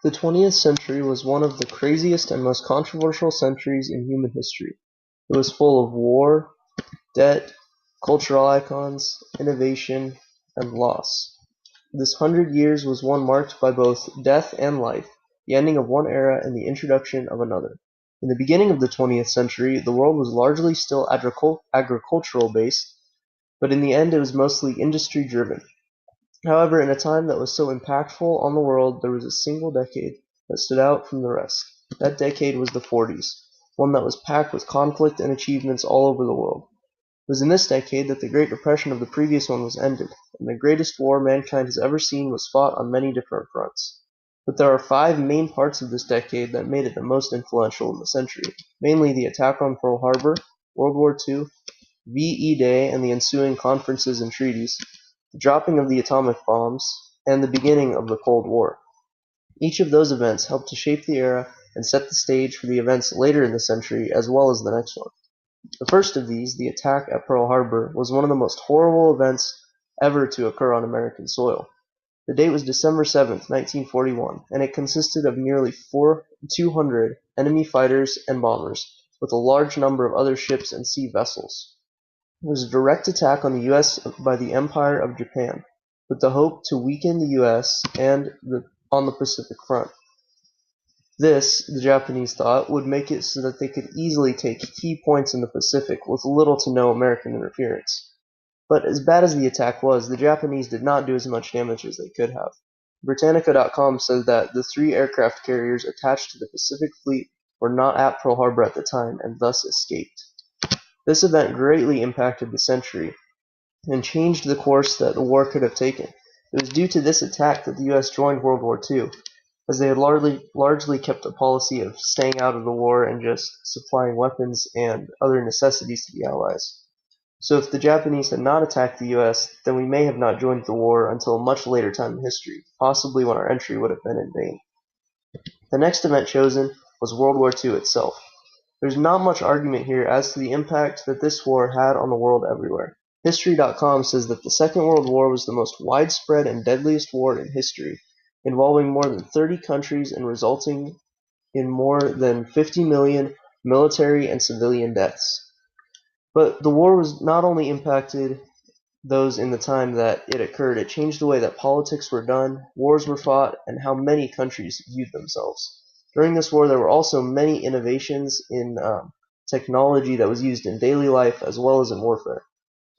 The 20th century was one of the craziest and most controversial centuries in human history. It was full of war, debt, cultural icons, innovation, and loss. This 100 years was one marked by both death and life, the ending of one era and the introduction of another. In the beginning of the 20th century, the world was largely still agricultural based, but in the end it was mostly industry driven. However, in a time that was so impactful on the world, there was a single decade that stood out from the rest. That decade was the 40s, one that was packed with conflict and achievements all over the world. It was in this decade that the Great Depression of the previous one was ended, and the greatest war mankind has ever seen was fought on many different fronts. But there are five main parts of this decade that made it the most influential in the century, mainly the attack on Pearl Harbor, World War II, VE Day and the ensuing conferences and treaties, the dropping of the atomic bombs, and the beginning of the Cold War. Each of those events helped to shape the era and set the stage for the events later in the century as well as the next one. The first of these, the attack at Pearl Harbor, was one of the most horrible events ever to occur on American soil. The date was December 7th, 1941, and it consisted of nearly 200 enemy fighters and bombers, with a large number of other ships and sea vessels. It was a direct attack on the U.S. by the Empire of Japan, with the hope to weaken the U.S. and on the Pacific Front. This, the Japanese thought, would make it so that they could easily take key points in the Pacific with little to no American interference. But as bad as the attack was, the Japanese did not do as much damage as they could have. Britannica.com says that the 3 aircraft carriers attached to the Pacific Fleet were not at Pearl Harbor at the time and thus escaped. This event greatly impacted the century and changed the course that the war could have taken. It was due to this attack that the U.S. joined World War II, as they had largely kept a policy of staying out of the war and just supplying weapons and other necessities to the Allies. So if the Japanese had not attacked the U.S., then we may have not joined the war until a much later time in history, possibly when our entry would have been in vain. The next event chosen was World War II itself. There's not much argument here as to the impact that this war had on the world everywhere. History.com says that the Second World War was the most widespread and deadliest war in history, involving more than 30 countries and resulting in more than 50 million military and civilian deaths. But the war was not only impacted those in the time that it occurred, it changed the way that politics were done, wars were fought, and how many countries viewed themselves. During this war, there were also many innovations in technology that was used in daily life as well as in warfare.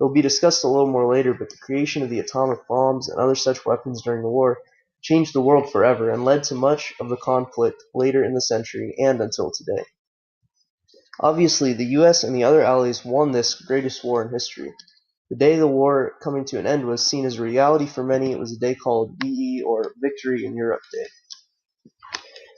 It will be discussed a little more later, but the creation of the atomic bombs and other such weapons during the war changed the world forever and led to much of the conflict later in the century and until today. Obviously, the U.S. and the other allies won this greatest war in history. The day the war coming to an end was seen as a reality for many. It was a day called VE, or Victory in Europe Day.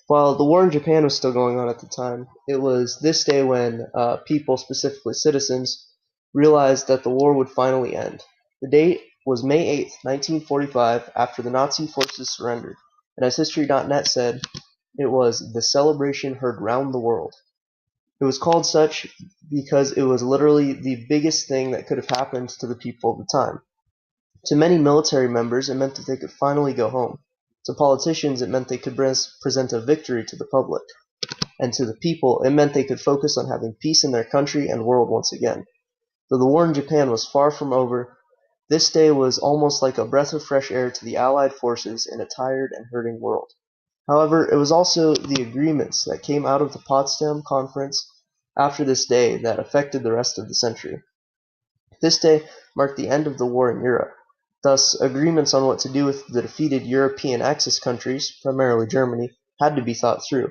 While the war in Japan was still going on at the time, it was this day when people, specifically citizens, realized that the war would finally end. The date was May 8, 1945, after the Nazi forces surrendered, and as History.net said, it was the celebration heard round the world. It was called such because it was literally the biggest thing that could have happened to the people of the time. To many military members, it meant that they could finally go home. To politicians, it meant they could present a victory to the public. And to the people, it meant they could focus on having peace in their country and world once again. Though the war in Japan was far from over, this day was almost like a breath of fresh air to the Allied forces in a tired and hurting world. However, it was also the agreements that came out of the Potsdam Conference after this day that affected the rest of the century. This day marked the end of the war in Europe. Thus, agreements on what to do with the defeated European Axis countries, primarily Germany, had to be thought through.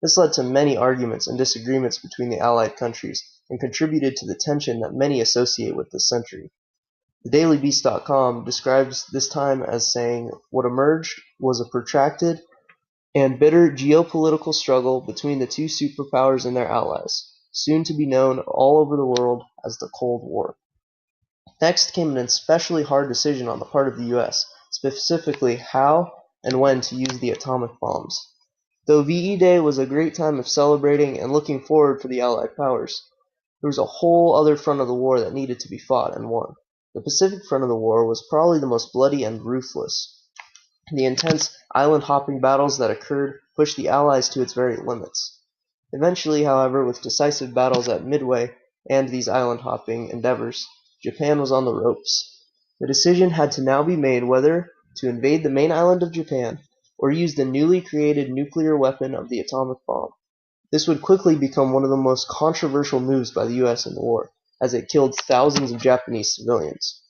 This led to many arguments and disagreements between the Allied countries, and contributed to the tension that many associate with this century. TheDailyBeast.com describes this time as saying, "What emerged was a protracted and bitter geopolitical struggle between the two superpowers and their allies, soon to be known all over the world as the Cold War." Next came an especially hard decision on the part of the U.S., specifically how and when to use the atomic bombs. Though VE Day was a great time of celebrating and looking forward for the Allied powers, there was a whole other front of the war that needed to be fought and won. The Pacific front of the war was probably the most bloody and ruthless. The intense island-hopping battles that occurred pushed the Allies to its very limits. Eventually, however, with decisive battles at Midway and these island-hopping endeavors, Japan was on the ropes. The decision had to now be made whether to invade the main island of Japan or use the newly created nuclear weapon of the atomic bomb. This would quickly become one of the most controversial moves by the US in the war, as it killed thousands of Japanese civilians.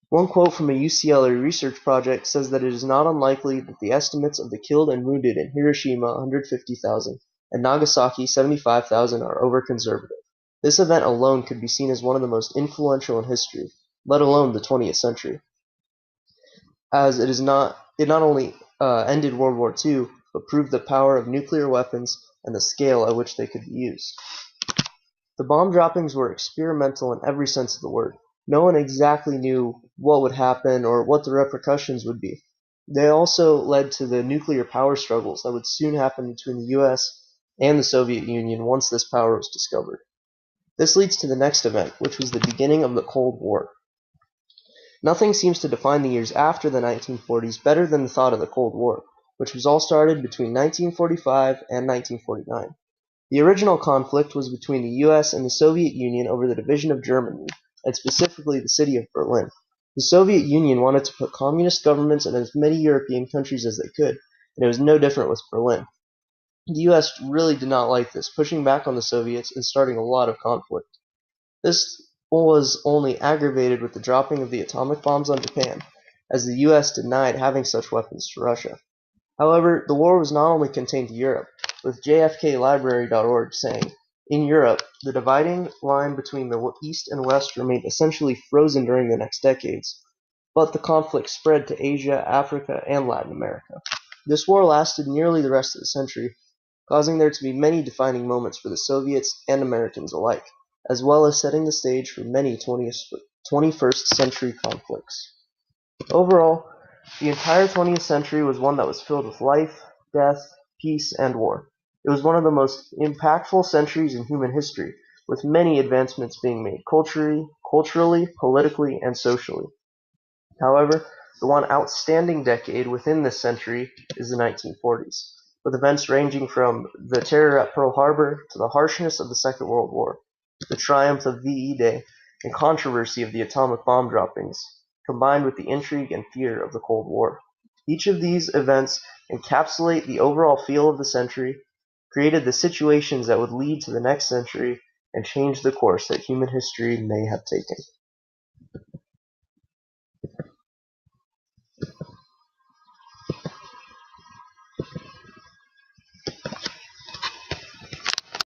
One quote from a UCLA research project says that it is not unlikely that the estimates of the killed and wounded in Hiroshima, 150,000, and Nagasaki, 75,000, are over-conservative. This event alone could be seen as one of the most influential in history, let alone the 20th century, as it not only ended World War II, but proved the power of nuclear weapons and the scale at which they could be used. The bomb droppings were experimental in every sense of the word. No one exactly knew what would happen or what the repercussions would be. They also led to the nuclear power struggles that would soon happen between the US and the Soviet Union once this power was discovered. This leads to the next event, which was the beginning of the Cold War. Nothing seems to define the years after the 1940s better than the thought of the Cold War, which was all started between 1945 and 1949. The original conflict was between the US and the Soviet Union over the division of Germany, and specifically the city of Berlin. The Soviet Union wanted to put communist governments in as many European countries as they could, and it was no different with Berlin. The US really did not like this, pushing back on the Soviets and starting a lot of conflict. This was only aggravated with the dropping of the atomic bombs on Japan, as the US denied having such weapons to Russia. However, the war was not only contained to Europe, with jfklibrary.org saying, "In Europe, the dividing line between the East and West remained essentially frozen during the next decades, but the conflict spread to Asia, Africa, and Latin America." This war lasted nearly the rest of the century, causing there to be many defining moments for the Soviets and Americans alike, as well as setting the stage for many 21st century conflicts. Overall, the entire 20th century was one that was filled with life, death, peace, and war. It was one of the most impactful centuries in human history, with many advancements being made culturally, politically, and socially. However, the one outstanding decade within this century is the 1940s, with events ranging from the terror at Pearl Harbor to the harshness of the Second World War, the triumph of VE Day, and controversy of the atomic bomb droppings, combined with the intrigue and fear of the Cold War. Each of these events encapsulate the overall feel of the century, created the situations that would lead to the next century, and change the course that human history may have taken.